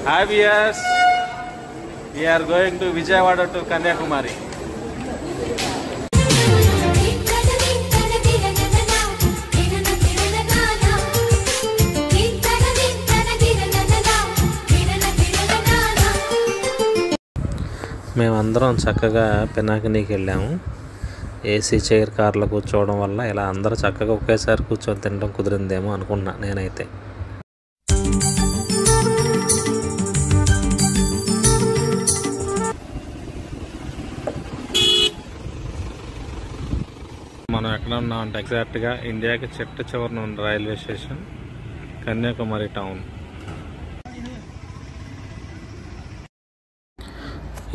Hi viewers, we are going to Vijayawada to Kanyakumari. మేమందరం చక్కగా పినాకినీకి వెళ్ళాము. ఏసీ చైర్ కార్లో కూర్చోవడం వల్ల ఇలా అందరూ చక్కగా ఒకేసారి కూర్చొని తినడం కుదిరిందేమో అనుకున్నా నేనైతే. మనం ఎక్కడ ఉన్నామంటే ఎగ్జాక్ట్గా ఇండియాకి చిట్ట చివరన ఉన్న రైల్వే స్టేషన్ కన్యాకుమారి టౌన్.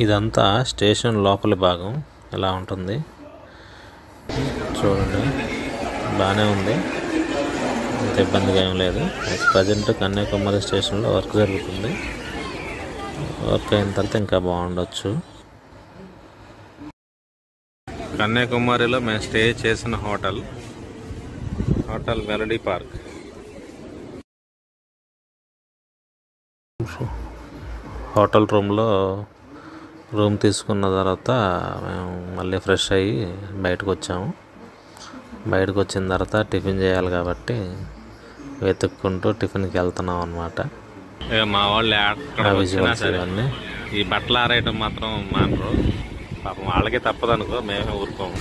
ఇదంతా స్టేషన్ లోపలి భాగం ఇలా ఉంటుంది. చూడండి, బాగానే ఉంది, అంత ఇబ్బందిగా ఏం లేదు. ప్రజెంట్ కన్యాకుమారి స్టేషన్లో వర్క్ జరుగుతుంది. వర్క్ అయిన తర్వాత ఇంకా బాగుండొచ్చు. కన్యాకుమారిలో మేము స్టే చేసిన hotel melody park. Hotel room తీసుకున్న తర్వాత మేము మళ్ళీ ఫ్రెష్ అయ్యి బయటకు వచ్చాము. బయటకు వచ్చిన తర్వాత టిఫిన్ చేయాలి కాబట్టి వెతుక్కుంటూ టిఫిన్కి వెళ్తున్నాం అన్నమాట. మా వాళ్ళు ఇవన్నీ ఈ బట్టలు ఆరేయటం మాత్రం మానరు, పాపం వాళ్ళకే తప్పదనుకో, మేమే ఊరుకోము.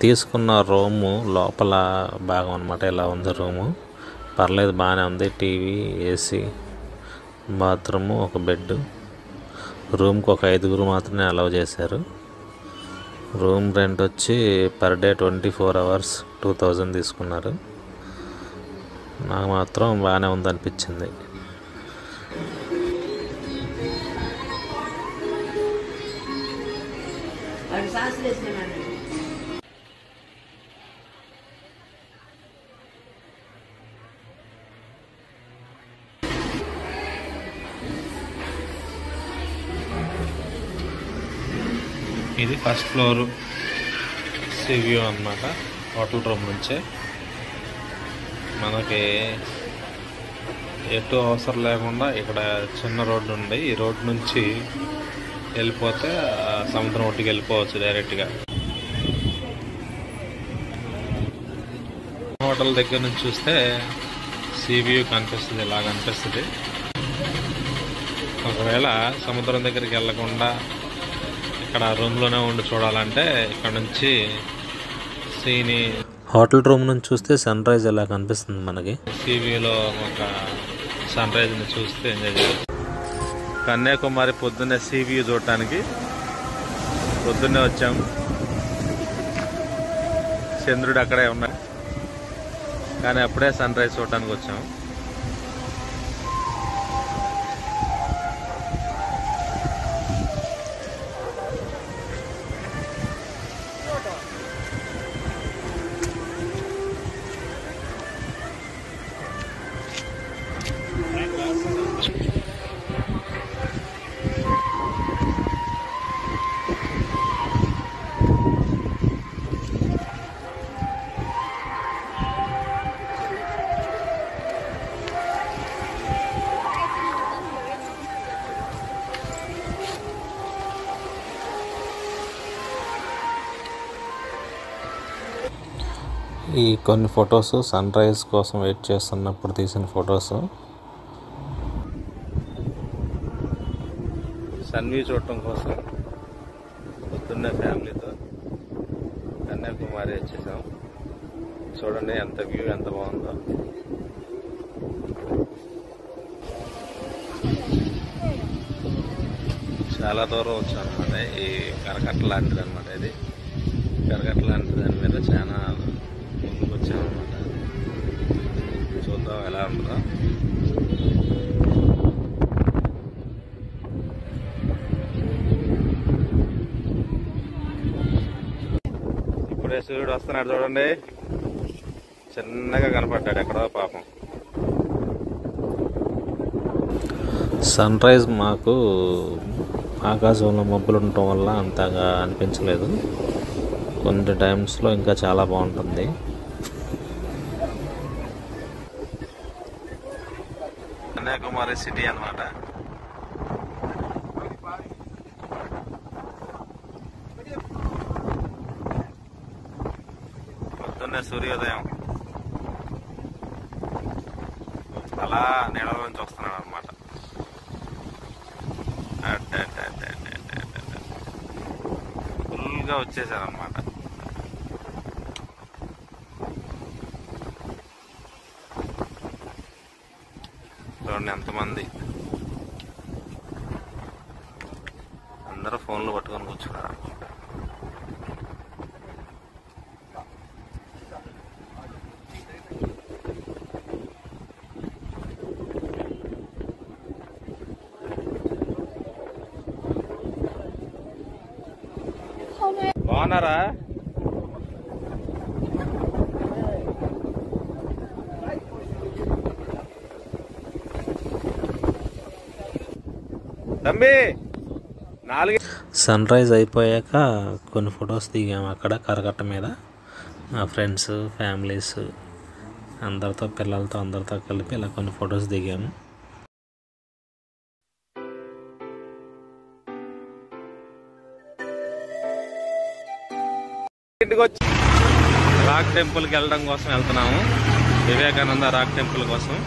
తీసుకున్న రూము లోపల భాగం అన్నమాట. ఇలా ఉంది రూము, పర్లేదు, బాగానే ఉంది. టీవీ, ఏసీ, బాత్రూము, ఒక బెడ్. రూమ్కి ఒక 5గురు మాత్రమే అలౌ చేశారు. రూమ్ రెంట్ వచ్చి పర్ డే 24 hours 2000 తీసుకున్నారు. నాకు మాత్రం బాగానే ఉందనిపించింది. ఇది ఫస్ట్ ఫ్లోర్ సీ వ్యూ అన్నమాట. హోటల్ రూమ్ నుంచే మనకి ఎటు అవసరం లేకుండా ఇక్కడ చిన్న రోడ్డు ఉంది. ఈ రోడ్డు నుంచి వెళ్ళిపోతే సముద్రం ఒడ్డుకి వెళ్ళిపోవచ్చు డైరెక్ట్గా. హోటల్ దగ్గర నుంచి చూస్తే సీ వ్యూ కనిపిస్తుంది, ఇలా కనిపిస్తుంది. ఒకవేళ సముద్రం దగ్గరికి వెళ్ళకుండా ఇక్కడ రూమ్లోనే ఉండి చూడాలంటే ఇక్కడ నుంచి సీని, హోటల్ రూమ్ నుంచి చూస్తే సన్ రైజ్ ఎలా కనిపిస్తుంది మనకి. సీవీలో ఒక సన్ రైజ్ని చూస్తే ఎంజాయ్ చేయవచ్చు. కన్యాకుమారి పొద్దున్నే సీవీ చూడటానికి పొద్దున్నే వచ్చాము. చంద్రుడు అక్కడే ఉన్నాడు, కానీ అప్పుడే సన్ రైజ్ చూడటానికి వచ్చాము. ఈ కొన్ని ఫొటోస్ సన్ రైజ్ కోసం వెయిట్ చేస్తున్నప్పుడు తీసిన ఫొటోస్. సన్ వ్యూ చూడటం కోసం పొద్దున్నే ఫ్యామిలీతో కన్యాకుమారి వచ్చేసాం. చూడండి ఎంత వ్యూ, ఎంత బాగుందో. చాలా దూరం వచ్చాం అనమాట. ఈ కరకట్ట లాంటిది అనమాట. ఇది కరకట్ట లాంటి దాని మీద చాలా ముందుకు వచ్చామన్నమాట. చూద్దాం ఎలా ఉంటుందో. ఇప్పుడే సూర్యుడు వస్తున్నాడు చూడండి, చిన్నగా కనపడ్డాడు ఎక్కడో పాపం. సన్ రైజ్ మాకు ఆకాశంలో మబ్బులు ఉండటం వల్ల అంతగా అనిపించలేదు. కొన్ని టైమ్స్లో ఇంకా చాలా బాగుంటుంది. కన్యాకుమారి కన్యాకుమారి సిటీ అన్నమాట. పొద్దున్నే సూర్యోదయం అలా నీళ్ళ నుంచి వస్తున్నాడు అనమాట. ఫుల్గా వచ్చేసారనమాట. చూడండి ఎంతమంది, అందరూ ఫోన్లు పట్టుకొని కూర్చున్నారు. బాగున్నారా? సన్ రైజ్ అయిపోయాక కొన్ని ఫొటోస్ దిగాము అక్కడ కరకట్ట మీద. మా ఫ్రెండ్స్, ఫ్యామిలీస్ అందరితో, పిల్లలతో అందరితో కలిపి ఇలా కొన్ని ఫొటోస్ దిగాము. రాక్ టెంపుల్కి వెళ్ళడం కోసం వెళ్తున్నాము. వివేకానంద రాక్ టెంపుల్ కోసం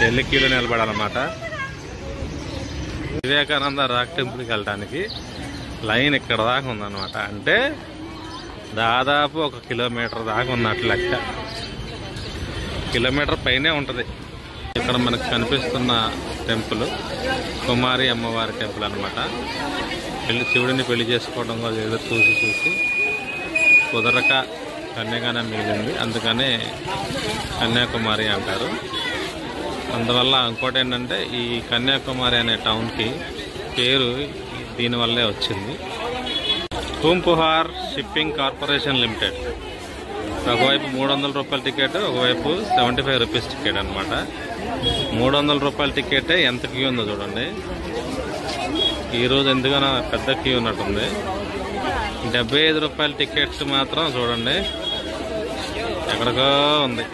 ఢిల్లీ క్యూలో నిలబడాలన్నమాట. వివేకానంద రాక్ టెంపుల్కి వెళ్ళడానికి లైన్ ఇక్కడ దాకా ఉందన్నమాట. అంటే దాదాపు 1 కిలోమీటర్ దాకా ఉన్నట్లు లెక్క. కిలోమీటర్ పైనే ఉంటుంది. ఇక్కడ మనకు కనిపిస్తున్న టెంపుల్ కుమారి అమ్మవారి టెంపుల్ అనమాట. శివుడిని పెళ్లి చేసుకోవడం కోసం ఎదురు చూసి కుదరక కన్యగానే మిగిలింది, అందుకనే కన్యాకుమారి అంటారు. అందువల్ల ఇంకోటి ఏంటంటే ఈ కన్యాకుమారి అనే టౌన్కి పేరు దీనివల్లే వచ్చింది. Poompuhar shipping corporation limited. ఒకవైపు 300 రూపాయల టికెట్, ఒకవైపు 75 రూపీస్ టికెట్ అనమాట. 300 రూపాయల టికెటే ఎంత క్యూ ఉందో చూడండి. ఈరోజు ఎందుకనో పెద్ద క్యూ ఉన్నట్టుంది. 75 రూపాయల టికెట్స్ మాత్రం చూడండి ఎక్కడికో ఉంది.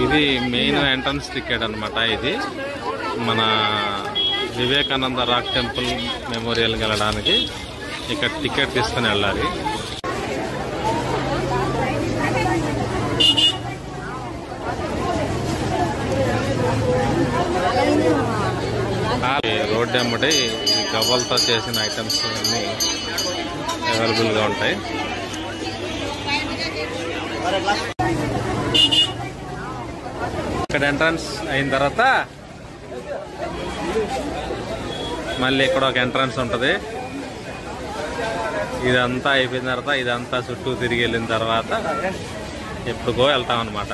ఇది మెయిన్ ఎంట్రన్స్ టికెట్ అనమాట. ఇది మన వివేకానంద రాక్ టెంపుల్ మెమోరియల్కి వెళ్ళడానికి ఇక్కడ టికెట్ తీసుకుని వెళ్ళాలి. రోడ్డు వెంబడి ఈ గవ్వలతో చేసిన ఐటమ్స్ అన్నీ అవైలబుల్గా ఉంటాయి. ఇక్కడ ఎంట్రన్స్ అయిన తర్వాత మళ్ళీ ఇక్కడ ఒక ఎంట్రన్స్ ఉంటుంది. ఇదంతా అయిపోయిన తర్వాత ఇదంతా చుట్టూ తిరిగి వెళ్ళిన తర్వాత ఎప్పుడుకో వెళ్తాం అన్నమాట.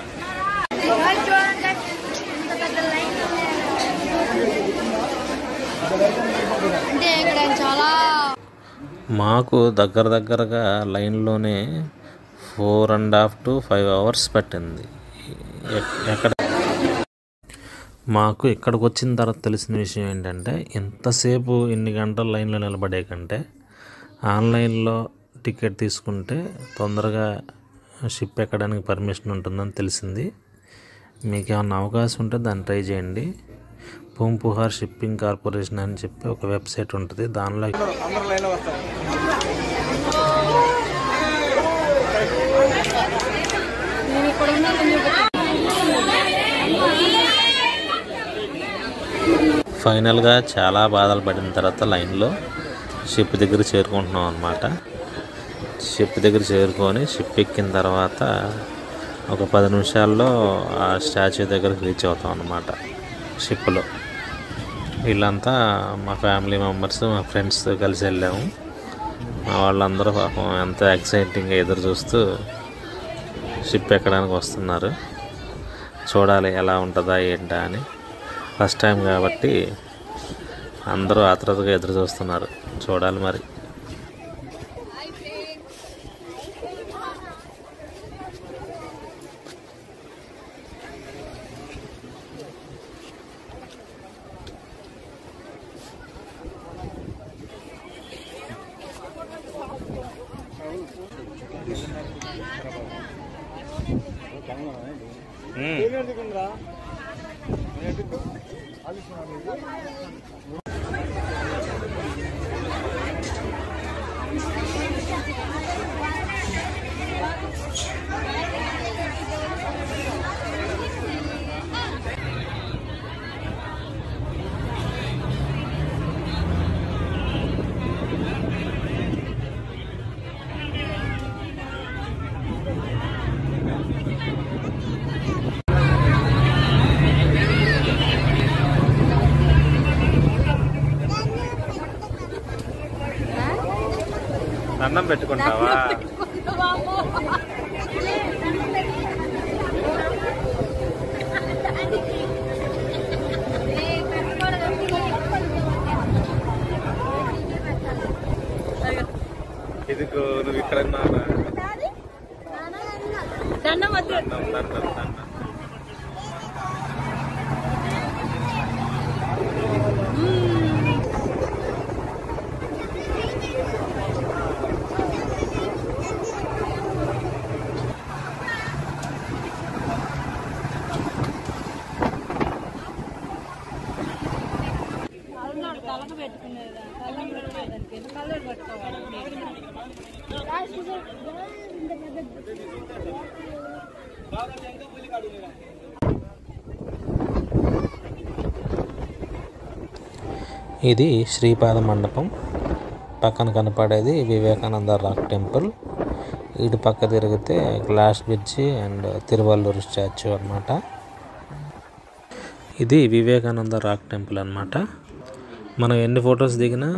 మాకు దగ్గరగా లైన్లోనే 4.5 to 5 hours పట్టింది. మాకు ఇక్కడికి వచ్చిన తర్వాత తెలిసిన విషయం ఏంటంటే, ఎంతసేపు ఇన్ని గంటలు లైన్లో నిలబడే కంటే ఆన్లైన్లో టికెట్ తీసుకుంటే తొందరగా షిప్ ఎక్కడానికి పర్మిషన్ ఉంటుందని తెలిసింది. మీకు ఏమన్నా అవకాశం ఉంటే దాన్ని ట్రై చేయండి. పూంపుహార్ షిప్పింగ్ కార్పొరేషన్ అని చెప్పి ఒక వెబ్సైట్ ఉంటుంది. దానిలో ఫైనల్గా చాలా బాధలు పడిన తర్వాత లైన్లో షిప్ దగ్గర చేరుకుంటున్నాం అన్నమాట. షిప్ దగ్గర చేరుకొని షిప్ ఎక్కిన తర్వాత ఒక 10 నిమిషాల్లో ఆ స్టాచ్యూ దగ్గరకు రీచ్ అవుతాం అన్నమాట షిప్లో. వీళ్ళంతా మా ఫ్యామిలీ మెంబర్స్, మా ఫ్రెండ్స్తో కలిసి వెళ్ళాము. మా వాళ్ళందరూ పాపం ఎంతో ఎక్సైటింగ్గా ఎదురు చూస్తూ షిప్ ఎక్కడానికి వస్తున్నారు. చూడాలి ఎలా ఉంటుందా ఏంటా అని. ఫస్ట్ టైం కాబట్టి అందరూ ఆత్రుతగా ఎదురు చూస్తున్నారు. చూడాలి మరి. దండం పెట్టుకుంటావా? ఇదిగో నువ్వు ఇక్కడ దండం దండం దండం దండం. ఇది శ్రీపాద మండపం. పక్కన కనపడేది వివేకానంద రాక్ టెంపుల్. ఇటు పక్క తిరిగితే glass bridge and Tiruvallur statue అన్నమాట. ఇది వివేకానంద రాక్ టెంపుల్ అన్నమాట. మనం ఎన్ని ఫొటోస్ దిగినా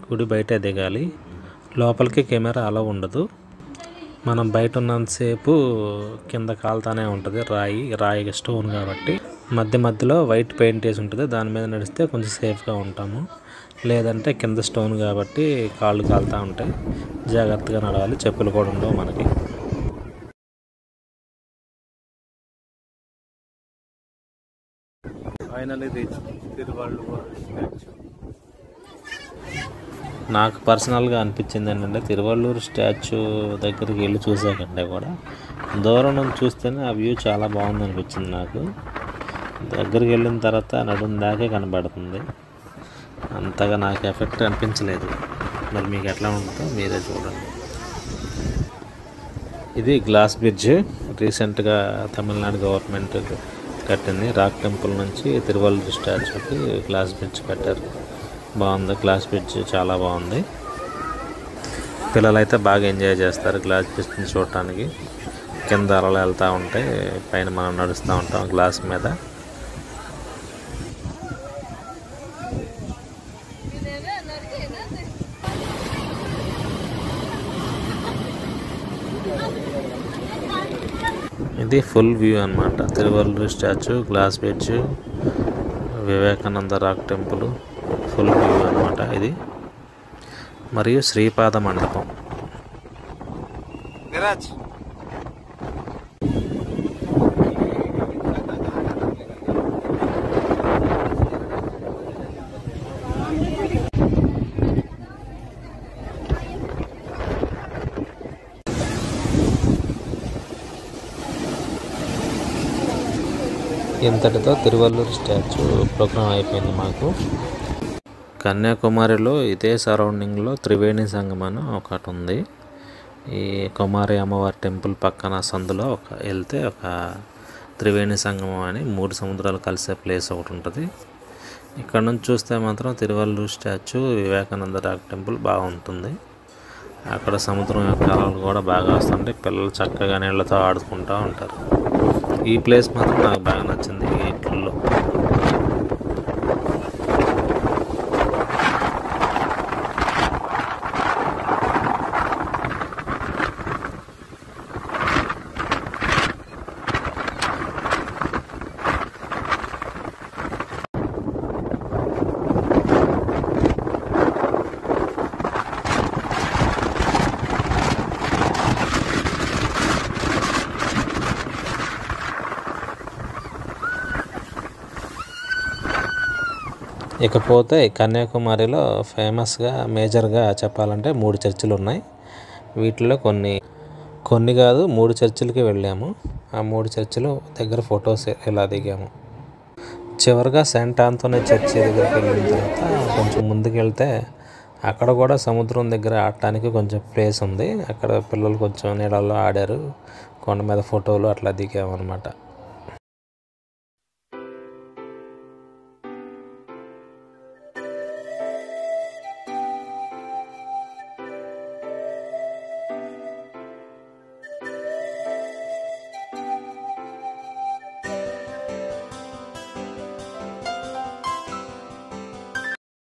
గుడి బయటే దిగాలి. లోపలికి కెమెరా అలా ఉండదు. మనం బయట ఉన్నంతసేపు కింద కాలుతానే ఉంటుంది. రాయి స్టోన్ కాబట్టి మధ్యలో వైట్ పెయింట్ వేసి ఉంటుంది. దాని మీద నడిస్తే కొంచెం సేఫ్గా ఉంటాము. లేదంటే కింద స్టోన్ కాబట్టి కాళ్ళు కాలుతూ ఉంటాయి. జాగ్రత్తగా నడవాలి. చెప్పులు కూడా ఉండవు మనకి. Finally reach Tiruvallur statue. నాకు పర్సనల్గా అనిపించింది ఏంటంటే తిరువల్లూరు స్టాచ్యూ దగ్గరికి వెళ్ళి చూసాకంటే కూడా దూరం నుంచి చూస్తేనే ఆ వ్యూ చాలా బాగుంది అనిపించింది నాకు. దగ్గరికి వెళ్ళిన తర్వాత నడుం దాకే కనబడుతుంది. అంతగా నాకు ఎఫెక్ట్ అనిపించలేదు. మరి మీకు ఎట్లా ఉంటుందో మీరే చూడండి. ఇది గ్లాస్ బ్రిడ్జ్. రీసెంట్గా తమిళనాడు గవర్నమెంట్ కట్టింది. రాక్ టెంపుల్ నుంచి తిరువల్లూరు స్టాచ్యూకి గ్లాస్ బ్రిడ్జ్ కట్టారు. బాగుంది. గ్లాస్ బ్రిడ్జ్ చాలా బాగుంది. పిల్లలైతే బాగా ఎంజాయ్ చేస్తారు గ్లాస్ బ్రిడ్జ్ని చూడటానికి. కింద అలలు వెళ్తూ ఉంటాయి, పైన మనం నడుస్తూ ఉంటాం గ్లాస్ మీద. ఇది ఫుల్ వ్యూ అన్నమాట. Tiruvallur statue, glass bridge, Vivekananda rock temple full view అన్నమాట ఇది. మరియు శ్రీపాద మండపం. ఇంతటితో తిరువల్లూరు స్టాచ్యూ ప్రోగ్రాం అయిపోయింది మాకు. కన్యాకుమారిలో ఇదే సరౌండింగ్లో త్రివేణి సంగమం అని ఒకటి ఉంది. ఈ కుమారి అమ్మవారి టెంపుల్ పక్కన సందులో వెళ్తే ఒక త్రివేణి సంగమం అని 3 సముద్రాలు కలిసే ప్లేస్ ఒకటి ఉంటుంది. ఇక్కడ నుంచి చూస్తే మాత్రం Tiruvallur statue, Vivekananda rock temple బాగుంటుంది. అక్కడ సముద్రం యొక్క అలలు కూడా బాగా వస్తుంటాయి. పిల్లలు చక్కగా నీళ్ళతో ఆడుకుంటూ ఉంటారు. ఈ ప్లేస్ మాత్రం నాకు బాగా నచ్చింది. వీటిల్లో ఇకపోతే కన్యాకుమారిలో ఫేమస్గా మేజర్గా చెప్పాలంటే 3 చర్చిలు ఉన్నాయి. వీటిలో కొన్ని కాదు 3 చర్చిలకి వెళ్ళాము. ఆ 3 చర్చిలు దగ్గర ఫొటోస్ ఇలా దిగాము. చివరిగా సెయింట్ ఆంథోనీ చర్చి దగ్గరికి వెళ్ళిన తర్వాత కొంచెం ముందుకు వెళ్తే అక్కడ కూడా సముద్రం దగ్గర ఆడటానికి కొంచెం ప్లేస్ ఉంది. అక్కడ పిల్లలు కొంచెం నీళ్ళల్లో ఆడారు. కొండ మీద ఫోటోలు అట్లా దిగామన్నమాట.